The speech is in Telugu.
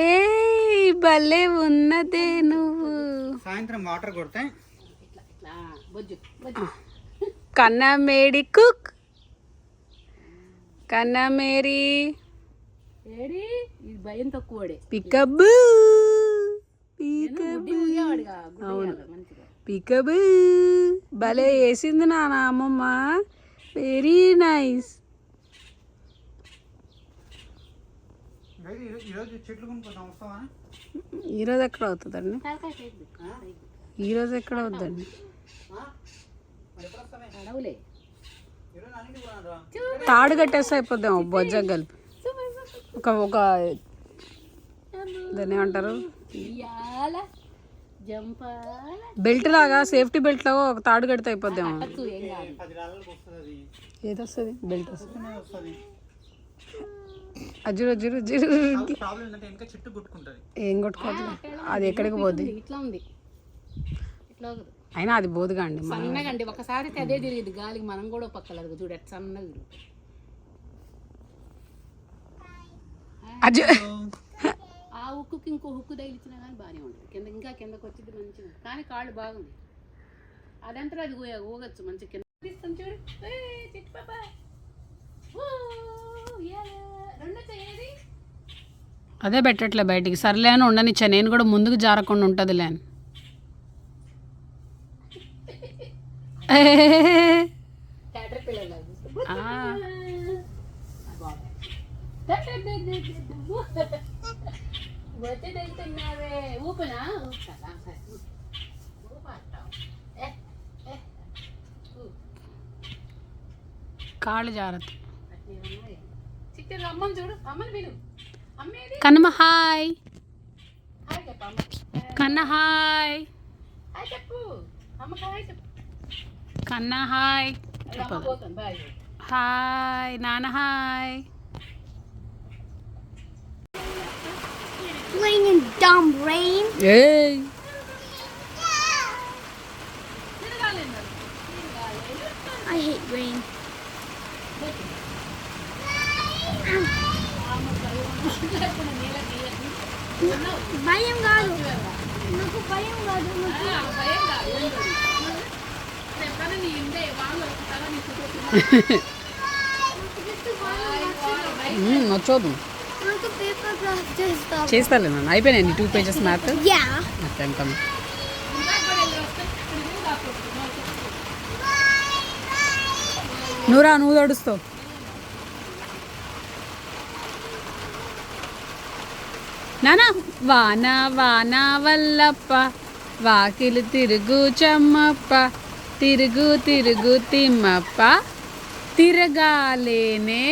ఏ భలే ఉన్నదే నువ్వు. సాయంత్రం వాటర్ కొడితే కన్నా మేడి కుక్, కన్నా మేరీ భయం తక్కువడే. పికబు అవును పికబు భలే వేసింది నాన్న అమ్మమ్మ. Very nice. ఈరోజు చెట్లు కొనుక్కుందాం, వస్తావా? ఈరోజు ఎక్కడ అవుతుందండి? ఈరోజు ఎక్కడ అవుతుందండి? తాడు కట్టేస్తే అయిపోద్దాం బొజ్జ కలిపి. ఒక దాన్ని ఏమంటారు, బెల్ట్ లాగా, సేఫ్టీ బెల్ట్ లాగా ఒక తాడు కడితే అయిపోద్దాం. ఏదొస్తుంది? బెల్ట్ వస్తుంది. అజ్జురు అజ్జురు అజ్జురు ఏం కొట్టుకోవద్దు. అది ఎక్కడికి పోద్ది? ఇట్లా ఉంది, ఇట్లా అయినా అది బోదుగా అండి. సన్నగా అండి, ఒకసారి అదే తిరిగింది గాలికి, మనం కూడా పక్కలేదు చూడ సన్నగా. ఆ ఉక్కుకి ఇంకో హుక్కు తగిలిచ్చినా కానీ బాగానే ఉంటుంది. కింద ఇంకా కిందకి వచ్చింది మంచిగా, కానీ కాళ్ళు బాగుంది. అదంతా అది ఊగచ్చు మంచిగా కింద తీస్తాం చూడు. చిట్టి పాప అదే పెట్టట్లే బయటికి. సర్లే అని ఉండనిచ్చా, నేను కూడా ముందుకు జారకుండా ఉంటుంది లేని. కాళ్ళు జాగ్రత్త. కన్నమ్మ హాయ్. కన్న హాయ్. కన్న హాయ్. హాయ్ నాన్న hi. Playing in dumb rain. ఏయ్ I hate rain. భయం కాదు నాకు, భయం కాదు. నచ్చోదు. నాకు పేపర్ క్రాఫ్ట్ చేస్తాను. చేస్తాలే నాన్న, అయిపోయినాయి 2 pages మ్యాథ్. Yeah. నువ్వు తడుస్తావు. నానా వాన వాన వల్లప్ప, వాకిలు తిరుగు చమ్మప్ప, తిరుగు తిరుగు తిమ్మప్ప, తిరగాలేనే.